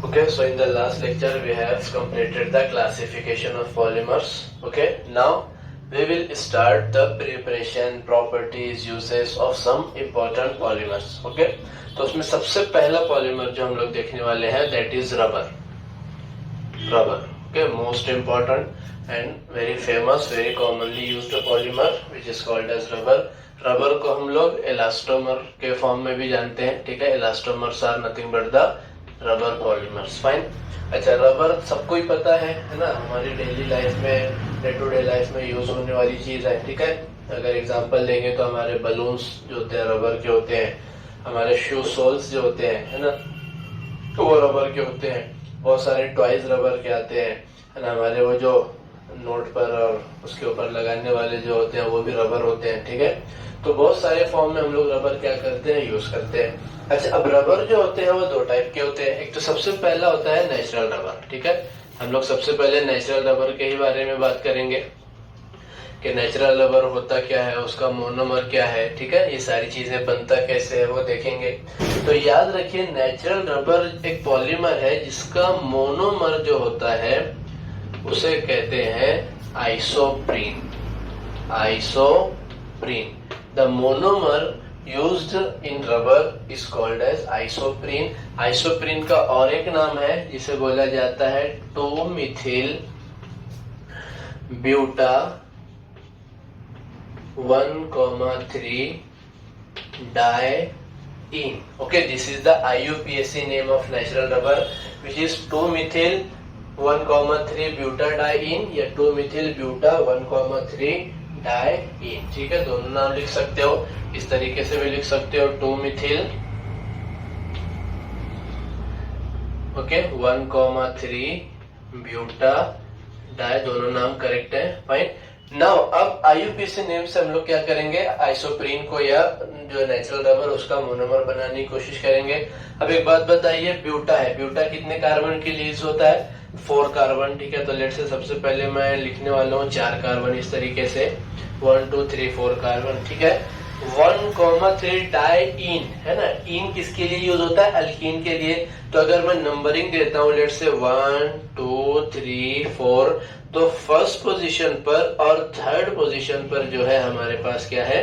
Okay, so in the last lecture we have completed the classification of polymers. Okay, now we will start the preparation, properties, uses of some important polymers. Okay, तो उसमें सबसे पहला polymer जो हम लोग देखने वाले हैं that is rubber. Okay, most important and very famous, very commonly used polymer which is called as rubber. Rubber को हम लोग इलास्टोमर के फॉर्म में भी जानते हैं. ठीक है, elastomers are nothing but the rubber polymers. Fine. अच्छा, रबर सबको ही पता है ना, हमारी डेली लाइफ में, डे टू डे लाइफ में यूज होने वाली चीज है. ठीक है, अगर एग्जांपल लेंगे तो हमारे बलून्स जो होते हैं रबर के होते हैं, हमारे शू सोल्स जो होते हैं है ना, तो वो रबर के होते हैं. बहुत सारे टॉयज रबर के आते हैं है ना, हमारे वो जो नोट पर और उसके ऊपर लगाने वाले जो होते हैं वो भी रबर होते हैं. ठीक है, तो बहुत सारे फॉर्म में हम लोग रबर क्या करते हैं, यूज करते हैं. अच्छा, अब रबर जो होते हैं वो दो टाइप के होते हैं. एक तो सबसे पहला होता है नेचुरल रबर. ठीक है, हम लोग सबसे पहले नेचुरल रबर के ही बारे में बात करेंगे कि नेचुरल रबर होता क्या है, उसका मोनोमर क्या है. ठीक है, ये सारी चीजें बनता कैसे है वो देखेंगे. तो याद रखिए, नेचुरल रबर एक पॉलीमर है जिसका मोनोमर जो होता है उसे कहते हैं isoprene. Isoprene. The monomer used in rubber is called as isoprene. Isoprene का और एक नाम है जिसे बोला जाता है 2-methyl buta 1,3 diene. Okay, this is the IUPAC name of natural rubber, which is 2-methyl 1,3 butadiene या 2-methyl buta 1,3 डायईन. ठीक है, दोनों नाम लिख सकते हो, इस तरीके से भी लिख सकते हो 2-methyl ओके 1,3 ब्यूटा डाई, दोनों नाम करेक्ट है. फाइन. नाउ अब आईयूपीएसी नेम से हम लोग क्या करेंगे, आइसोप्रीन को या जो नेचुरल रबर उसका मोनोमर बनाने की कोशिश करेंगे. अब एक बात बताइए, ब्यूटा है, ब्यूटा कितने कार्बन के लिए यूज होता है, 4 कार्बन. ठीक है, तो लेट से सबसे पहले मैं लिखने वाला हूँ 4 कार्बन इस तरीके से 1 2 3 4 कार्बन. ठीक है, 1,3 डायईन है ना. इन किसके लिए यूज होता है, अल्कीन के लिए. तो अगर मैं नंबरिंग देता हूँ लेट से 1 2 3 4, तो फर्स्ट पोजीशन पर और थर्ड पोजीशन पर जो है हमारे पास क्या है,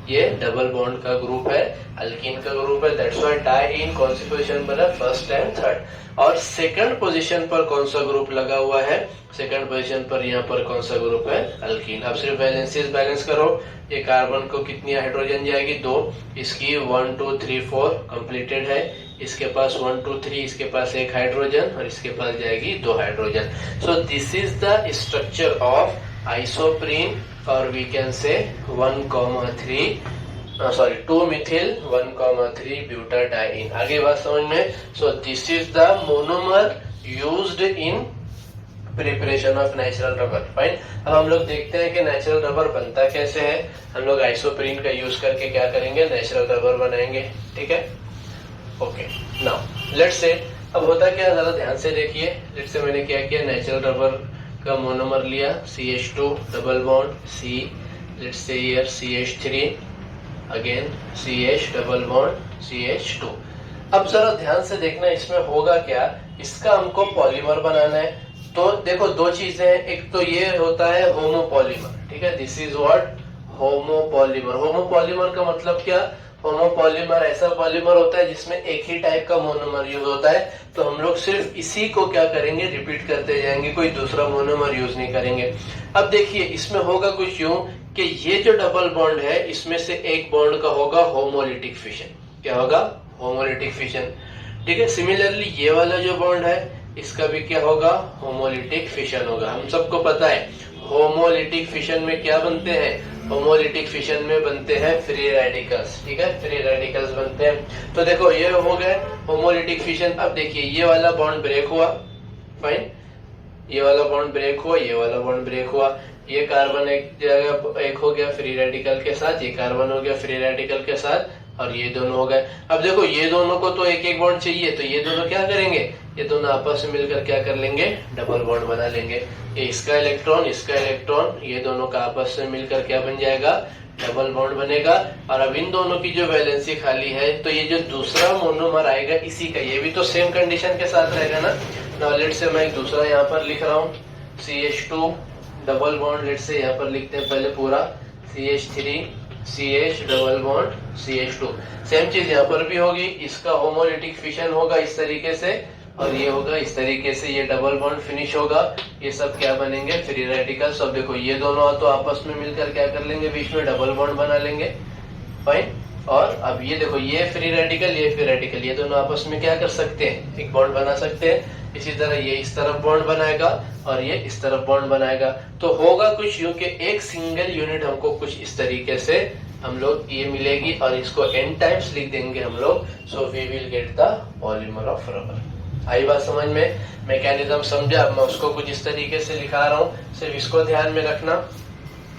ये डबल बॉन्ड का ग्रुप है, अल्कीन का ग्रुप है. दैट्स व्हाई डायईन कौन सी पोजीशन पर है, फर्स्ट एंड थर्ड. और सेकंड पोजीशन पर कौन सा ग्रुप लगा हुआ है, सेकंड पोजीशन पर यहाँ पर कौन सा ग्रुप है, अल्कीन. अब सिर्फ वैलेंसीज बैलेंस करो. ये कार्बन को कितनी हाइड्रोजन जाएगी, 2. इसकी 1 2 3 4 कंप्लीटेड है. इसके पास 1 2 3, इसके पास 1 हाइड्रोजन और इसके पास जाएगी 2 hydrogen. So this is the structure of isoprene, और we can say 2-methyl 1,3 butadiene. आगे बात समझ में. So this is the monomer used in preparation of natural rubber. Fine. अब हम लोग देखते हैं कि नेचुरल रबर बनता कैसे है. हम लोग आइसोप्रीन का यूज करके क्या करेंगे, नेचुरल रबर बनाएंगे. ठीक है, ओके. नाउ लेट्स से अब होता क्या, जरा ध्यान से देखिए. लेट्स से मैंने क्या किया, नेचुरल रबर का मोनोमर लिया CH2 double bond C, let's say here CH3 again CH double bond CH2. अब जरा ध्यान से देखना, इसमें होगा क्या, इसका हमको पॉलीमर बनाना है. तो देखो दो चीजें हैं, एक तो ये होता है होमोपॉलीमर. ठीक है, this is what, homopolymer. Homopolymer का मतलब क्या, होमोपॉलीमर ऐसा पॉलीमर होता है जिसमें एक ही टाइप का मोनोमर यूज होता है. तो हम लोग सिर्फ इसी को क्या करेंगे, रिपीट करते जाएंगे, कोई दूसरा मोनोमर यूज नहीं करेंगे. अब देखिए, इसमें होगा कुछ यूं कि ये जो डबल बॉन्ड है इसमें से एक बॉन्ड का होगा होमोलिटिक फिशन. क्या होगा, होमोलिटिक फिशन. ठीक है, सिमिलरली ये वाला जो बॉन्ड है इसका भी क्या होगा, होमोलिटिक फिशन होगा. हम सबको पता है होमोलिटिक फिशन में क्या बनते हैं, होमोलिटिक फिशन में बनते हैं फ्री रेडिकल्स. ठीक है, फ्री रेडिकल्स बनते हैं. तो देखो ये हो गए होमोलिटिक फिशन. अब देखिए ये वाला बॉन्ड ब्रेक हुआ. फाइन, ये वाला बॉन्ड ब्रेक हुआ, ये वाला बॉन्ड ब्रेक हुआ. ये कार्बन एक जगह एक हो गया फ्री रेडिकल के साथ, ये कार्बन हो गया फ्री रेडिकल के साथ. और ये दोनों हो गए। अब देखो ये दोनों को तो एक एक बॉन्ड चाहिए, तो ये दोनों क्या करेंगे, ये दोनों आपस में मिलकर क्या कर लेंगे, डबल बॉन्ड बना लेंगे। ये इसका इलेक्ट्रॉन ये दोनों का आपस में मिलकर क्या बन जाएगा, डबल बॉन्ड बनेगा। और अब इन दोनों की जो वैलेंसी खाली है, तो ये जो दूसरा मोनोमर आएगा इसी का, ये भी तो सेम कंडीशन के साथ रहेगा ना। नाउ लेट्स से मैं एक दूसरा यहाँ पर लिख रहा हूँ, CH2 double bond, let's say यहाँ पर लिखते हैं पहले पूरा CH3 CH double bond CH2। Same चीज यहाँ पर भी होगी, इसका होमोलिटिक फिशन होगा इस तरीके से, और ये होगा इस तरीके से, ये डबल बॉन्ड फिनिश होगा। ये सब क्या बनेंगे, फ्री रेडिकल्स। अब देखो ये दोनों तो आपस में मिलकर क्या कर लेंगे, बीच में डबल बॉन्ड बना लेंगे, फाइन। और अब ये देखो ये फ्री रेडिकल, ये दोनों आपस में क्या कर सकते हैं, एक बॉन्ड बना सकते हैं। इसी तरह ये इस तरफ बॉन्ड बनाएगा और ये इस तरफ बॉन्ड बनाएगा। तो होगा कुछ यूं कि एक सिंगल यूनिट हमको कुछ इस तरीके से हम लोग ये मिलेगी, और इसको n टाइम्स लिख देंगे हम लोग। So we will get the polymer of rubber. आई बात समझ में, मैकेनिज्म समझा। अब मैं उसको कुछ इस तरीके से लिखा रहा हूँ, सिर्फ इसको ध्यान में रखना।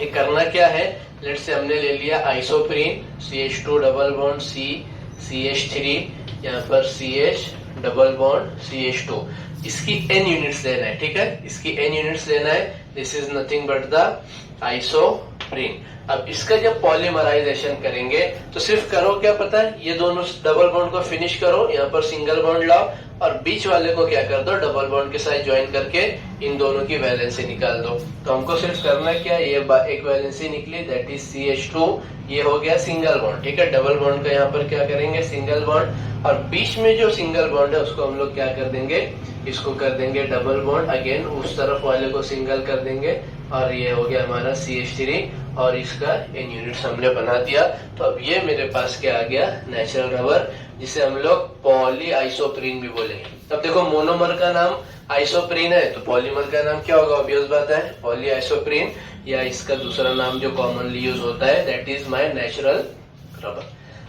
ये करना क्या है, लेट्स से हमने ले लिया isoprene, CH2 double bond CH3, यहाँ पर CH डबल बॉन्ड CH2। इसकी n यूनिट्स लेना है, ठीक है, इसकी n यूनिट्स लेना है। This is nothing but the isoprene. अब इसका जब पॉलीमराइजेशन करेंगे तो सिर्फ करो क्या पता है, ये दोनों डबल बॉन्ड को फिनिश करो, यहाँ पर सिंगल बॉन्ड लाओ और बीच वाले को क्या कर दो, डबल बॉन्ड के साथ ज्वाइन करके इन दोनों की वैलेंसी निकाल दो। तो हमको सिर्फ करना क्या, ये एक वैलेंसी निकली, दैट इज CH2, ये हो गया सिंगल बॉन्ड, ठीक है। डबल बॉन्ड का यहाँ पर क्या करेंगे, सिंगल बॉन्ड, और बीच में जो सिंगल बॉन्ड है उसको हम लोग क्या कर देंगे, इसको कर देंगे डबल बॉन्ड, अगेन उस तरफ वाले को सिंगल कर देंगे, और ये हो गया हमारा CH3, और इसका n यूनिट्स हमने बना दिया। तो अब ये मेरे पास क्या आ गया, नेचुरल रबर, जिसे हम लोग पॉली आइसोप्रीन भी बोलेंगे। अब देखो मोनोमर का नाम आइसोप्रीन है, तो पॉलीमर का नाम क्या होगा, ऑब्वियस बात है पॉली आइसोप्रीन, या इसका दूसरा नाम जो कॉमनली यूज होता है, that is my natural rubber.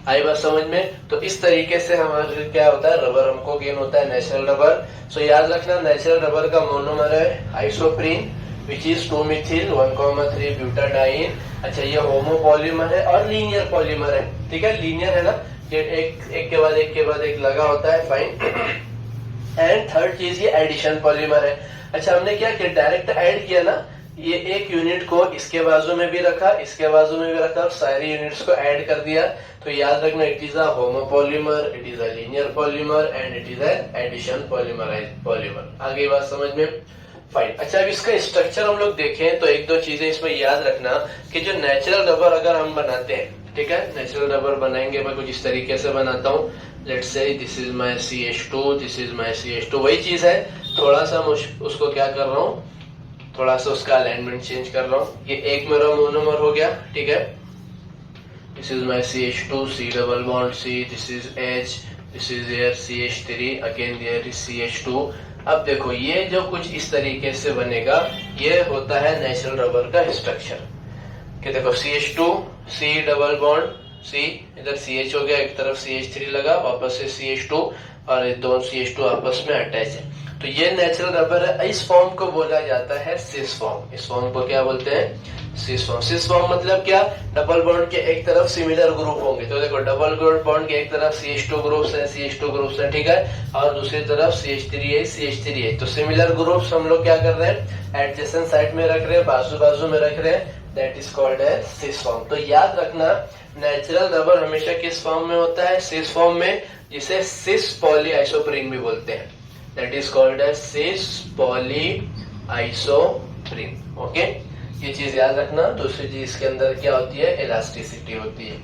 आई बात समझ में। तो इस तरीके से हमारे क्या होता है, रबर हमको गेन होता है, नेचुरल रबर। सो याद रखना, नेचुरल रबर का मोनोमर है isoprene, which is 2-methyl 1,3 butadiene. अच्छा, ये होमो पॉलीमर है और लीनियर पॉलीमर है, ठीक है, लीनियर है ना, ये एक के बाद एक लगा होता है, फाइन। एंड थर्ड चीज ये एडिशन पॉलीमर है। अच्छा, हमने क्या किया, डायरेक्ट ऐड किया ना, ये एक यूनिट को इसके बाजू में भी रखा, इसके बाजू में भी रखा, और सारी यूनिट्स को ऐड कर दिया। तो याद रखना, it is a homo polymer, it is a linear polymer, and it is a addition polymer. आगे बात समझ में, फाइन। अच्छा, अब इसका स्ट्रक्चर हम लोग देखें तो एक दो चीजें इसमें याद रखना कि जो नेचुरल रबर अगर हम बनाते हैं, ठीक है, नेचुरल रबर बनाएंगे, मैं कुछ इस तरीके से बनाता हूँ। Let's say this is my CH2, this is my CH2, वही चीज है, थोड़ा सा उसको क्या कर रहा हूँ, थोड़ा सा उसका अलाइनमेंट चेंज कर रहा हूँ। ये एक मेरा मोनोमर हो गया, ठीक है, this is my CH2, C double bond C, this is H, this is there CH3, again there is CH2। अब देखो ये जो कुछ इस तरीके से बनेगा, ये होता है नेचुरल रबर का स्ट्रक्चर। कि देखो CH2 C double bond C, इधर CH हो गया, एक तरफ CH3 लगा, वापस से CH2, और ये दोनों CH2 आपस में अटैच है। तो ये नेचुरल रबर है। इस फॉर्म को बोला जाता है सिस फॉर्म। इस फॉर्म को क्या बोलते हैं, सिस फॉर्म। सिस फॉर्म मतलब क्या, डबल बॉन्ड के एक तरफ सिमिलर ग्रुप होंगे। तो देखो डबल बॉन्ड के एक तरफ CH2 ग्रुप्स है, ठीक है, और दूसरी तरफ CH3 है। तो सिमिलर ग्रुप्स हम लोग क्या कर रहे हैं, एडजेसेंट साइड में रख रहे हैं, बाजू में रख रहे हैं, that is called as cis form. तो याद रखना, नेचुरल रबर हमेशा किस फॉर्म में होता है, सिस फॉर्म में, जिसे सिस पॉली आइसोप्रीन भी बोलते हैं, that is called as cis poly isoprene. Okay, ये चीज याद रखना। दूसरी चीज इसके अंदर क्या होती है, इलास्टिसिटी होती है।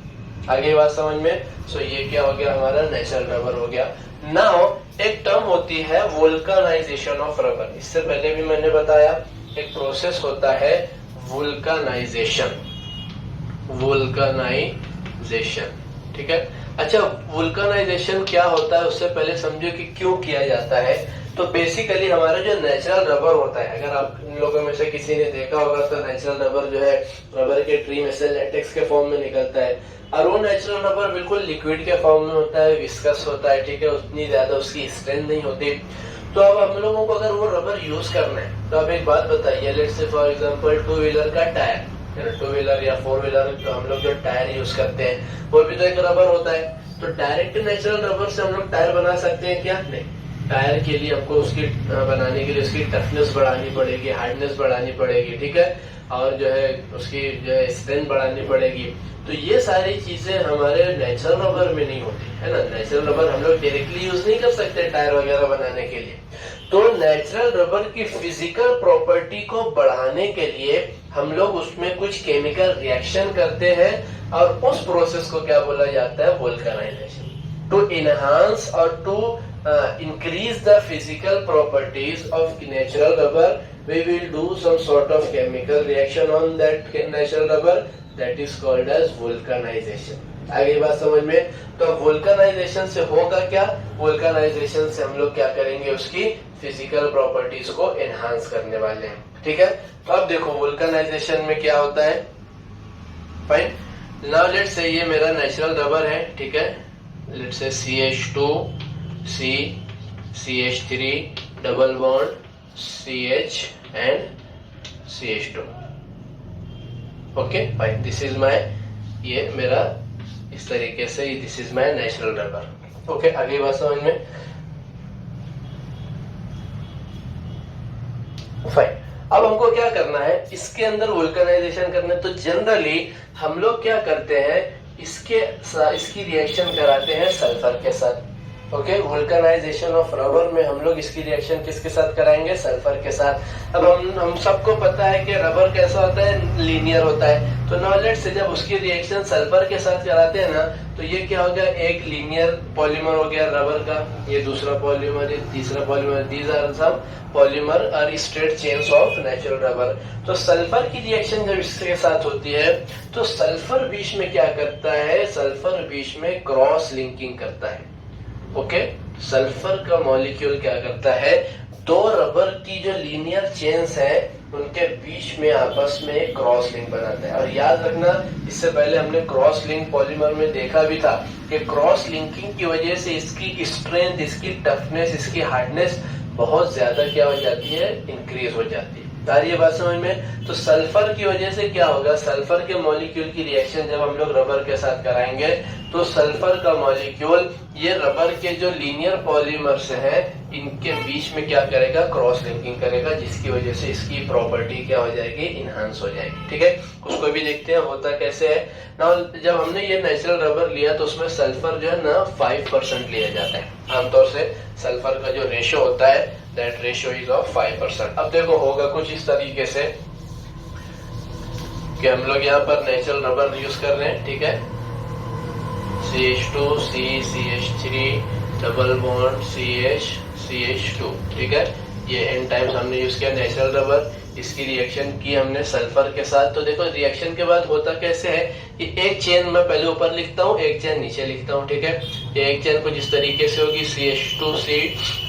आगे बात समझ में। सो ये क्या हो गया, हमारा नेचुरल रबर हो गया। नाउ एक टर्म होती है वुल्कनाइजेशन ऑफ रबर। इससे पहले भी मैंने बताया, एक प्रोसेस होता है वुल्कनाइजेशन, ठीक है। अच्छा, वुल्कनाइजेशन क्या होता है, उससे पहले समझो कि क्यों किया जाता है। तो बेसिकली हमारा जो नेचुरल रबर होता है, अगर आप लोगों में से किसी ने देखा होगा तो नेचुरल रबर जो है, रबर के ट्री में से लेटेक्स के फॉर्म में निकलता है, और वो नेचुरल रबर बिल्कुल लिक्विड के फॉर्म में होता है, विस्कस होता है, ठीक है, उतनी ज्यादा उसकी स्ट्रेंथ नहीं होती। तो अब हम लोगों को अगर वो रबर यूज करना है, तो आप एक बात बताइए, let's say for example 2 wheeler का टायर, टू व्हीलर या फोर व्हीलर तो हम लोग जो टायर यूज करते हैं वो भी तो एक रबर होता है। तो डायरेक्ट नेचुरल रबर से हम लोग टायर बना सकते हैं क्या? नहीं। टायर के लिए हमको उसकी बनाने के लिए उसकी टफनेस बढ़ानी पड़ेगी, हार्डनेस बढ़ानी पड़ेगी, ठीक है, और जो है उसकी जो है स्ट्रेंथ बढ़ानी पड़ेगी। तो ये सारी चीजें हमारे नेचुरल रबर में नहीं होती है ना। नेचुरल रबर हम लोग डायरेक्टली यूज नहीं कर सकते टायर वगैरह बनाने के लिए। तो नेचुरल रबर की फिजिकल प्रॉपर्टी को बढ़ाने के लिए हम लोग उसमें कुछ केमिकल रिएक्शन करते हैं और उस प्रोसेस को क्या बोला जाता है? वोल्कनाइजेशन। टू इनहांस और to increase the physical properties of natural rubber, we will do some sort of chemical reaction on that natural rubber that is called as vulcanization. आगे बात समझ में? तो वोल्कनाइजेशन से होगा क्या? वोल्कनाइजेशन से हम लोग क्या करेंगे? उसकी फिजिकल प्रॉपर्टीज को एनहांस करने वाले हैं, ठीक है। तो अब देखो वोल्कनाइजेशन में क्या होता है। फाइन, नाउ लेट्स से ये मेरा नेचुरल रबर है, ठीक है। Let's say CH2 C CH3 double bond CH and CH2। Okay fine, this is my, ये मेरा इस तरीके से this is my natural rubber. Okay, आगे बात समझ में? फाइन, अब हमको क्या करना है? इसके अंदर वोल्कनाइजेशन करना है। तो जनरली हम लोग क्या करते हैं? इसकी रिएक्शन कराते हैं सल्फर के साथ। ओके, वोल्कनाइजेशन ऑफ रबर में हम लोग इसकी रिएक्शन किसके साथ कराएंगे? सल्फर के साथ। अब हम सबको पता है कि रबर कैसा होता है? लीनियर होता है। तो नाउ लेट्स से जब उसकी रिएक्शन सल्फर के साथ कराते हैं ना, तो ये क्या हो गया? एक लीनियर पॉलीमर हो गया रबर का, ये दूसरा पॉलीमर, ये तीसरा polymer, these are some polymer और straight chains of natural rubber. तो सल्फर की रिएक्शन जब इसके साथ होती है तो सल्फर बीच में क्या करता है? सल्फर बीच में क्रॉस लिंकिंग करता है। ओके, सल्फर का मॉलिक्यूल क्या करता है? दो रबर की जो लीनियर चेन्स है उनके बीच में आपस में एक क्रॉस लिंक बनाता है। और याद रखना, इससे पहले हमने क्रॉस लिंक पॉलीमर में देखा भी था कि क्रॉस लिंकिंग की वजह से इसकी स्ट्रेंथ, इसकी टफनेस, इसकी हार्डनेस बहुत ज्यादा क्या हो जाती है? इंक्रीज हो जाती है। ये बात समझ में? तो सल्फर की वजह से क्या होगा? सल्फर के मॉलिक्यूल की रिएक्शन जब हम लोग रबर के साथ कराएंगे तो सल्फर का मॉलिक्यूल ये रबर के जो लीनियर पॉलीमर्स है इनके बीच में क्या करेगा? क्रॉस लिंकिंग करेगा, जिसकी वजह से इसकी प्रॉपर्टी क्या हो जाएगी? इनहांस हो जाएगी, ठीक है। उसको भी देखते हैं होता कैसे है ना। जब हमने ये नेचुरल रबर लिया तो उसमें सल्फर जो है ना 5% लिया जाता है। आमतौर से सल्फर का जो रेशियो होता है दैट रेशियो इज ऑफ 5%। अब देखो होगा कुछ इस तरीके से कि हम लोग यहाँ पर नेचुरल रबर यूज कर रहे हैं, ठीक है। CH2 C CH3 double bond CH CH2, ठीक है। ये n टाइम्स हमने यूज किया नेचुरल रबर। इसकी रिएक्शन की हमने सल्फर के साथ। तो देखो रिएक्शन के बाद होता कैसे है? ये एक चेन मैं पहले ऊपर लिखता हूँ, एक चेन नीचे लिखता हूँ, ठीक है। ये एक चेन कुछ इस तरीके से होगी CH2 C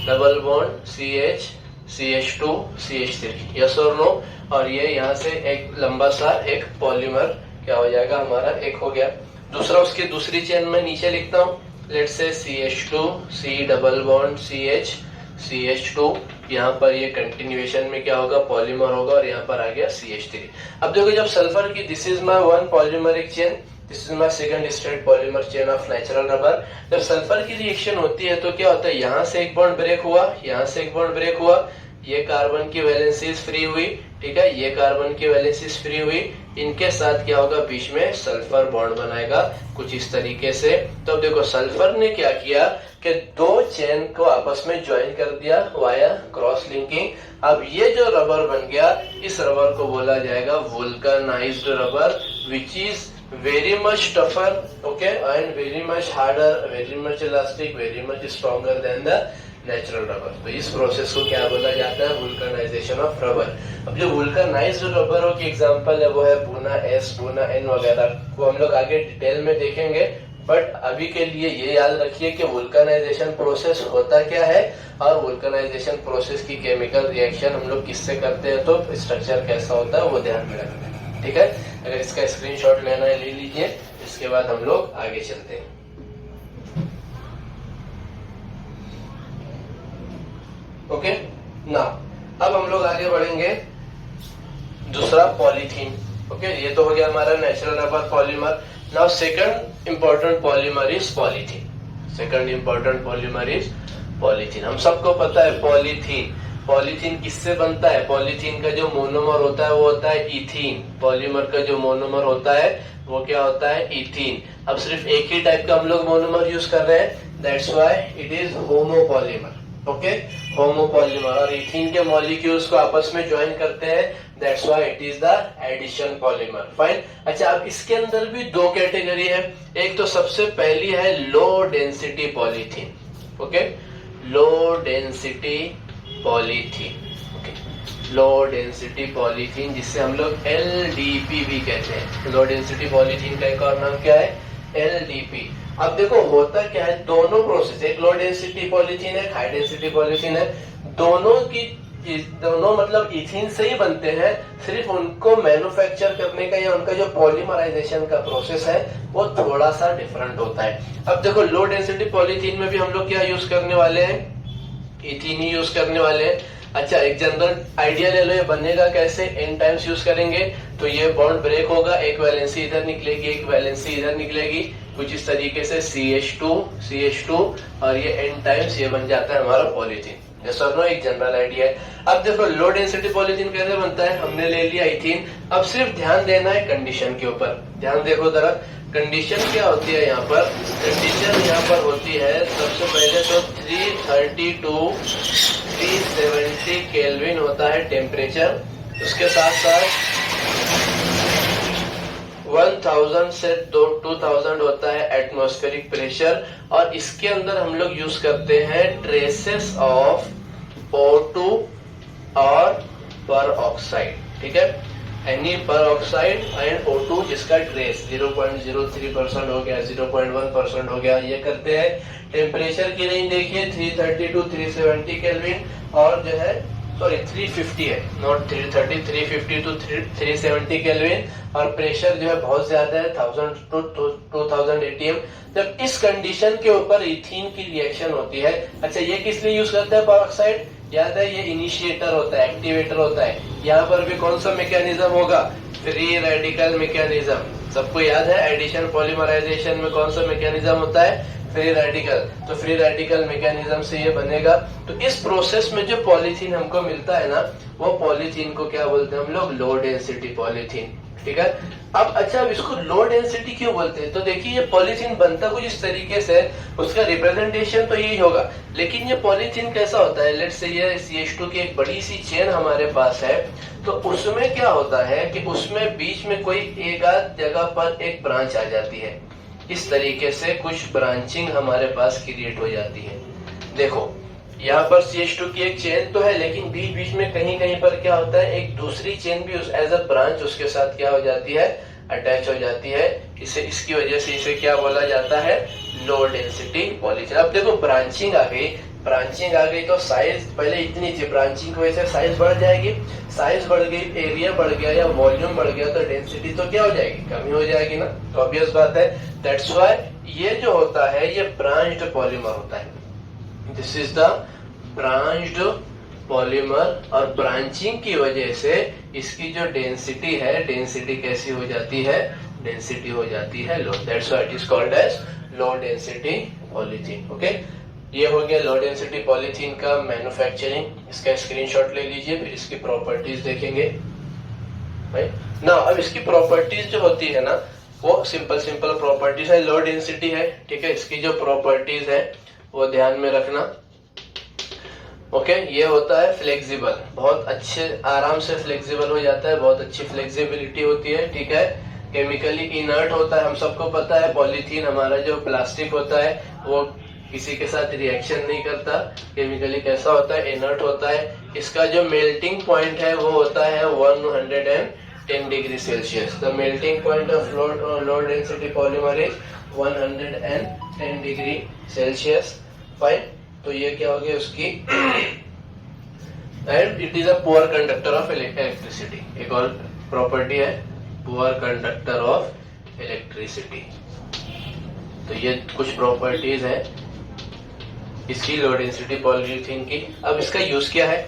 double bond CH CH2 CH3, yes और नो। और ये यहाँ से एक लंबा सा एक पॉलीमर क्या हो जाएगा? हमारा एक हो गया। दूसरा, उसकी दूसरी चेन में नीचे लिखता हूँ, let's say CH2 C double bond CH CH2। यहाँ पर ये कंटिन्यूएशन में क्या होगा? पॉलीमर होगा और यहाँ पर आ गया CH3। अब देखो जब सल्फर की this is my one polymeric chain, this is my second straight polymer chain of natural rubber. जब सल्फर की रिएक्शन होती है तो क्या होता है? यहाँ से एक बॉन्ड ब्रेक हुआ, यहाँ से एक बॉन्ड ब्रेक हुआ, ये कार्बन की वैलेंसीज फ्री हुई, ठीक है। ये कार्बन की वैलेंसीज फ्री हुई, इनके साथ क्या होगा? बीच में सल्फर बॉन्ड बनाएगा कुछ इस तरीके से। तो अब देखो सल्फर ने क्या किया कि दो चेन को आपस में ज्वाइन कर दिया वाया क्रॉस लिंकिंग। अब ये जो रबर बन गया, इस रबर को बोला जाएगा vulcanised rubber, which is very much tougher, okay, and very much harder, very much elastic, very much stronger than the natural rubber। तो इस प्रोसेस को क्या बोला जाता है? वुल्कनाइजेशन ऑफ रबर। अब जो वुल्कनाइज्ड रबरों की एग्जांपल है वो है बुना S, बुना N वगैरह, वो हम लोग आगे डिटेल में देखेंगे। बट अभी के लिए ये याद रखिए कि वुल्कनाइजेशन प्रोसेस होता क्या है और वुल्कनाइजेशन प्रोसेस की केमिकल रिएक्शन हम लोग किससे करते हैं, तो स्ट्रक्चर कैसा होता है वो ध्यान में रखना है, ठीक है। अगर इसका स्क्रीनशॉट लेना है ले लीजिए, इसके बाद हम लोग आगे चलते हैं। ओके ना, अब हम लोग आगे बढ़ेंगे। दूसरा पॉलीथीन। ओके, ये तो हो गया हमारा natural rubber polymer. Now second important polymer is polythene. Second important polymer is polythene. हम सबको पता है पॉलीथीन, पॉलीथीन किससे बनता है? पॉलीथीन का जो मोनोमर होता है वो होता है इथीन। पॉलीमर का जो मोनोमर होता है वो क्या होता है? इथीन। अब सिर्फ एक ही टाइप का हम लोग मोनोमर यूज कर रहे हैं, that's why it is homopolymer. Okay, homopolymer. और इथीन के मॉलिक्यूल्स को आपस में ज्वाइन करते हैं, that's why it is the addition polymer. Fine. अच्छा, अब इसके अंदर भी दो कैटेगरी है। एक तो सबसे पहली है लो डेंसिटी पॉलीथीन। ओके, लो डेंसिटी पॉलीथीन। लो डेंसिटी पॉलीथीन, जिससे हम लोग LDP भी कहते हैं। लो डेंसिटी पॉलीथीन का एक और नाम क्या है? LDP। अब देखो होता क्या है, दोनों प्रोसेस, एक लो डेंसिटी पॉलीथीन है, हाई डेंसिटी पॉलीथीन है, दोनों मतलब इथीन से ही बनते हैं। सिर्फ उनको मैन्युफैक्चर करने का या उनका जो पॉलीमराइजेशन का प्रोसेस है वो थोड़ा सा डिफरेंट होता है। अब देखो लो डेंसिटी पॉलीथीन में भी हम लोग क्या यूज करने वाले हैं? इथीन ही यूज करने वाले हैं। अच्छा, एक जनरल आइडिया ले लो, ये बनेगा कैसे? n टाइम्स यूज करेंगे तो ये बॉन्ड ब्रेक होगा, एक वैलेंसी इधर निकलेगी, एक वैलेंसी इधर निकलेगी, कुछ इस तरीके से CH2 और ये n टाइम्स ये बन जाता है हमारा पॉलीथीन। एक जनरल आइडिया है। अब देखो लो डेंसिटी पॉलीथीन कैसे बनता है? हमने ले लिया इथीन। अब सिर्फ ध्यान देना है कंडीशन के ऊपर। ध्यान देखो जरा, कंडीशन क्या होती है यहाँ पर? कंडीशन यहाँ पर होती है सबसे पहले तो 370 केल्विन होता है टेम्परेचर। उसके साथ साथ 1000 से 2000 होता है एटमॉस्फेरिक प्रेशर। और इसके अंदर हम लोग यूज करते हैं ट्रेसेस ऑफ O2 और पर ऑक्साइड। ठीक है, एनी पर ऑक्साइड एंड O2 जिसका ट्रेस 0.03% हो गया, 0.1% हो गया, ये करते हैं। टेम्परेचर की रेंज देखिए 330 to 370 केल्विन, और जो है 350 है, नॉट 330, 350 to 370 केल्विन। और प्रेशर जो है बहुत ज्यादा है, 1000 to 2000 ATM। जब इस कंडीशन के ऊपर इथीन की रिएक्शन होती है। अच्छा, ये किस लिए यूज करते हैं पर ऑक्साइड? याद है, ये इनिशिएटर होता है, एक्टिवेटर होता है। यहाँ पर भी कौन सा मैकेनिज्म होगा? Free radical mechanism. सबको याद है एडिशन पॉलीमराइजेशन में कौन सा मैकेनिज्म होता है? Free radical. तो फ्री रेडिकल मैकेनिज्म से ये बनेगा। तो इस प्रोसेस में जो पॉलीथीन हमको मिलता है ना, वो पॉलीथीन को क्या बोलते हैं हम लोग? लो डेंसिटी पॉलीथीन। ठीक है। अब अच्छा, अब इसको लो डेंसिटी क्यों बोलते हैं? तो देखिए, ये पॉलीथीन बनता कुछ इस तरीके से, उसका रिप्रेजेंटेशन तो यही होगा, लेकिन ये पॉलीथीन कैसा होता है? लेट्स से ये CH2 की एक बड़ी सी चेन हमारे पास है, तो उसमें क्या होता है कि उसमें बीच में कोई एक आध जगह पर एक ब्रांच आ जाती है। इस तरीके से कुछ ब्रांचिंग हमारे पास क्रिएट हो जाती है। देखो, यहाँ पर CH2 की एक चेन तो है, लेकिन बीच बीच में कहीं कहीं पर क्या होता है, एक दूसरी चेन भी एज अ ब्रांच उसके साथ क्या हो जाती है? अटैच हो जाती है। इसकी वजह से इसे क्या बोला जाता है? लो डेंसिटी पॉलीथीन। अब देखो, ब्रांचिंग आ गई तो साइज पहले इतनी थी, ब्रांचिंग की वजह से साइज बढ़ जाएगी। साइज बढ़ गई, एरिया बढ़ गया या वॉल्यूम बढ़ गया, तो डेंसिटी तो क्या हो जाएगी? कमी हो जाएगी ना। तो ऑब्वियस बात है, दैट्स व्हाई ये जो होता है ये ब्रांच्ड पॉलीमर होता है। This is the branched polymer. और ब्रांचिंग की वजह से इसकी जो डेंसिटी है, डेंसिटी कैसी हो जाती है? डेंसिटी हो जाती है low. That's why it is called as low density polythene. Okay, ये हो गया लो डेंसिटी पॉलीथीन का मैन्युफैक्चरिंग। इसका स्क्रीनशॉट ले लीजिए, फिर इसकी प्रॉपर्टीज देखेंगे ना। अब इसकी प्रॉपर्टीज जो होती है ना, वो सिंपल प्रॉपर्टीज है। लो डेंसिटी है, ठीक है। इसकी जो प्रॉपर्टीज है वो ध्यान में रखना। ओके, ये होता है फ्लेक्सिबल, बहुत अच्छे आराम से फ्लेक्सिबल हो जाता है, बहुत अच्छी फ्लेक्सिबिलिटी होती है। ठीक है। केमिकली इनर्ट होता है, हम सबको पता है पॉलीथीन हमारा जो प्लास्टिक होता है वो किसी के साथ रिएक्शन नहीं करता। केमिकली कैसा होता है? इनर्ट होता है। इसका जो मेल्टिंग पॉइंट है वो होता है 110 degree Celsius. The melting point of low density polymer is 110 degree Celsius. Fine. तो ये क्या हो गया उसकी? And it is a poor conductor of electricity. एक और प्रॉपर्टी है, पुअर कंडक्टर ऑफ इलेक्ट्रिसिटी। तो ये कुछ प्रॉपर्टीज है इसकी लो डेंसिटी पॉलीथीन की। अब इसका यूज क्या है?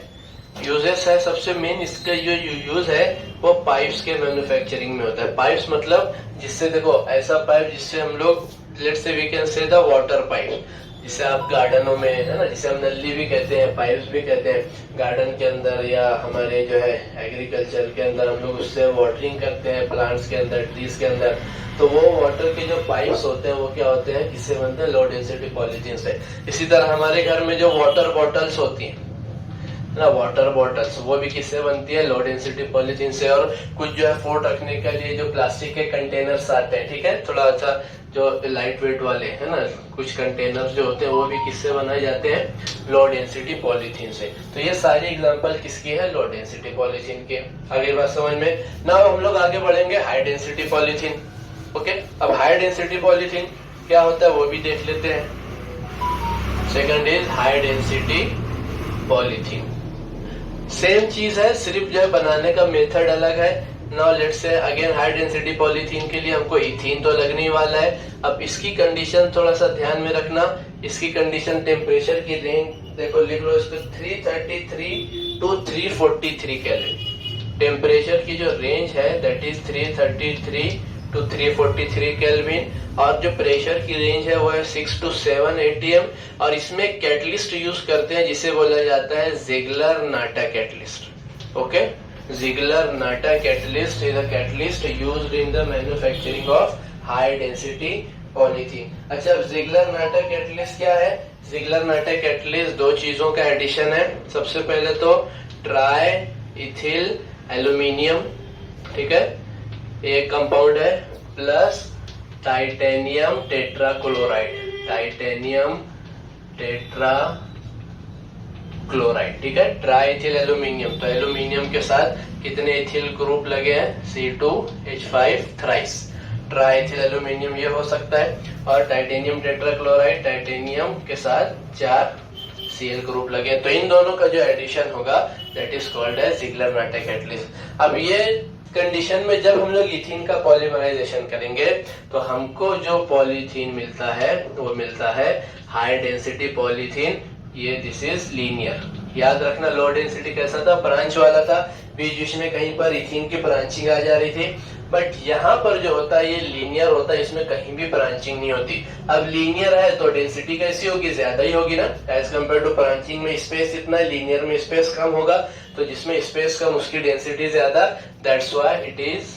यूजेस है, सबसे मेन इसका जो यूज है वो पाइप्स के मैन्युफैक्चरिंग में होता है। पाइप्स मतलब जिससे देखो ऐसा पाइप जिससे हम लोग let's say we can say the water pipe, जिसे आप गार्डनों में है ना, जिसे हम नली भी कहते हैं, पाइप्स भी कहते हैं, गार्डन के अंदर या हमारे जो है एग्रीकल्चर के अंदर हम लोग उससे वाटरिंग करते हैं, प्लांट्स के अंदर, ट्रीज के अंदर। तो वो वाटर के जो पाइप्स होते हैं वो क्या होते हैं, किससे बनते हैं, लो डेंसिटी पॉलीथीन से। इसी तरह हमारे घर में जो वाटर बॉटल्स होती हैं ना, वाटर बॉटल्स, वो भी किससे बनती है, लो डेंसिटी पॉलीथीन से। और कुछ जो है फूड रखने के लिए जो प्लास्टिक के कंटेनर्स आते हैं, ठीक है, थोड़ा अच्छा जो लाइट वेट वाले है ना, कुछ कंटेनर्स जो होते हैं वो भी किससे बनाए जाते हैं, लो डेंसिटी पॉलीथीन से। तो ये सारी एग्जांपल किसकी है, लो डेंसिटी पॉलीथीन के। आगे बात समझ में ना, हम लोग आगे बढ़ेंगे हाई डेंसिटी पॉलीथीन। ओके, अब हाई डेंसिटी पॉलीथीन क्या होता है वो भी देख लेते हैं। Second is high density polythene. Same चीज है, सिर्फ जो है बनाने का मेथड अलग है। Now let's say again high density polythene के लिए हमको इथीन तो लगने वाला है। अब इसकी कंडीशन थोड़ा सा ध्यान में रखना, इसकी कंडीशन टेम्परेचर की रेंज देखो, लिख लो इसको 333 टू 343 केल्विन। टेम्परेचर की जो रेंज है दैट इज 333 टू 343 केल्विन, और जो प्रेशर की रेंज है वो है 6 टू 7 atm। और इसमें कैटलिस्ट यूज करते हैं जिसे बोला जाता है Ziegler Natta catalyst. Okay, Ziegler-Natta catalyst is a catalyst used in the manufacturing of high density polythene। अच्छा, अब Ziegler-Natta catalyst क्या है, Ziegler-Natta catalyst दो चीजों का एडिशन है। सबसे पहले तो ट्राई इथिल एल्यूमिनियम, ठीक है, एक कंपाउंड है, plus titanium tetrachloride, titanium tetra chloride, ठीक है, ट्राई इथिल एल्यूमिनियम। तो एल्यूमिनियम के साथ कितने इथिल ग्रुप लगे हैं, C2H5 thrice, try ethyl aluminium ये हो सकता है। और टाइटेनियम टेट्राक्लोराइड, टाइटेनियम के साथ 4 Cl ग्रुप लगे, तो इन दोनों का जो एडिशन होगा that is called as Ziegler-Natta catalyst. अब ये कंडीशन में जब हम लोग इथिन का पॉलीमराइजेशन करेंगे तो हमको जो पॉलीथीन मिलता है वो मिलता है हाई डेंसिटी पॉलीथीन। ये दिस इज लीनियर। याद रखना, लो डेंसिटी कैसा था, ब्रांच वाला था, बीच बीच में कहीं पर इथिन की ब्रांचिंग आ जा रही थी। बट यहाँ पर जो होता है ये लीनियर होता है, इसमें कहीं भी ब्रांचिंग नहीं होती। अब लीनियर है तो डेंसिटी कैसी होगी, ज्यादा ही होगी ना, एज कम्पेयर टू ब्रांचिंग में स्पेस इतना, लीनियर में स्पेस कम होगा, तो जिसमें स्पेस कम उसकी डेंसिटी ज्यादा। That's why it is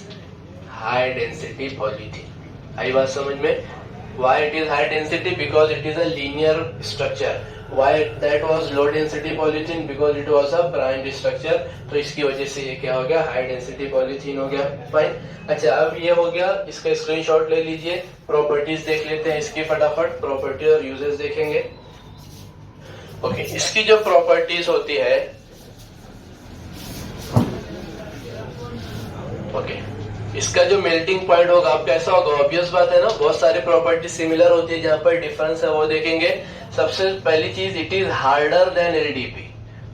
high density polythene. आई बात समझ में, why it is high density, because it is a linear structure। why that was low density polythene, because it was a branched structure। तो इसकी वजह से ये क्या हो गया, हाई डेंसिटी पॉलीथीन हो गया। फाइन, अच्छा अब ये हो गया, इसका स्क्रीनशॉट ले लीजिए। प्रॉपर्टीज देख लेते हैं इसकी फटाफट, प्रॉपर्टी और यूजेस देखेंगे। ओके, इसकी जो प्रॉपर्टीज होती है, ओके, इसका जो मेल्टिंग पॉइंट होगा अब कैसा होगा, ऑब्वियस बात है ना, बहुत सारी प्रॉपर्टी सिमिलर होती है, जहाँ पर डिफरेंस है वो देखेंगे। सबसे पहली चीज, it is harder than LDP,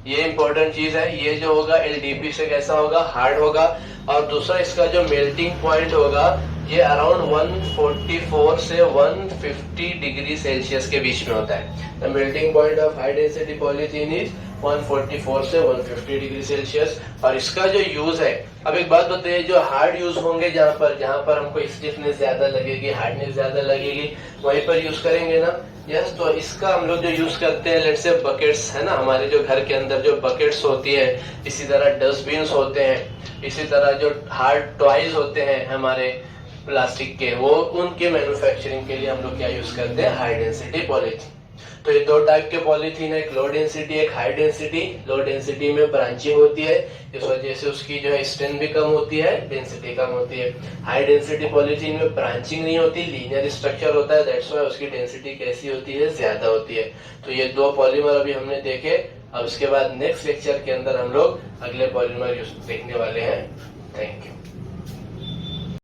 ये इंपॉर्टेंट चीज है। ये जो होगा एलडीपी से कैसा होगा, हार्ड होगा। और दूसरा, इसका जो मेल्टिंग पॉइंट होगा ये अराउंड 144 से 150 डिग्री सेल्सियस के बीच में होता है। The melting point of high density polythene is 144 से 150 डिग्री सेल्सियस। और इसका जो यूज है, अब एक बात बताइए, जो हार्ड यूज होंगे जहाँ पर हमको स्टिफनेस ज्यादा लगेगी, हार्डनेस ज्यादा लगेगी, वहीं पर यूज करेंगे ना। यस, तो इसका हम लोग जो यूज करते हैं, लेट्स से बकेट्स है ना, हमारे जो घर के अंदर जो बकेट्स होती है, इसी तरह डस्टबिन होते हैं, इसी तरह जो हार्ड टॉयज होते हैं हमारे प्लास्टिक के, वो उनके मैन्युफैक्चरिंग के लिए हम लोग क्या यूज करते हैं, हाई डेंसिटी पॉलीथीन। तो ये दो टाइप के पॉलीथीन है, एक लो डेंसिटी, एक हाई डेंसिटी। लो डेंसिटी में ब्रांचिंग होती है, इस वजह से उसकी जो है स्ट्रेंथ भी कम होती है, डेंसिटी कम होती है। हाई डेंसिटी पॉलीथीन में ब्रांचिंग नहीं होती, लीनियर स्ट्रक्चर होता है, दैट्स व्हाई उसकी डेंसिटी कैसी होती है, ज्यादा होती है। तो ये दो पॉलीमर अभी हमने देखे। अब उसके बाद नेक्स्ट लेक्चर के अंदर हम लोग अगले पॉलीमर देखने वाले हैं। Thank you.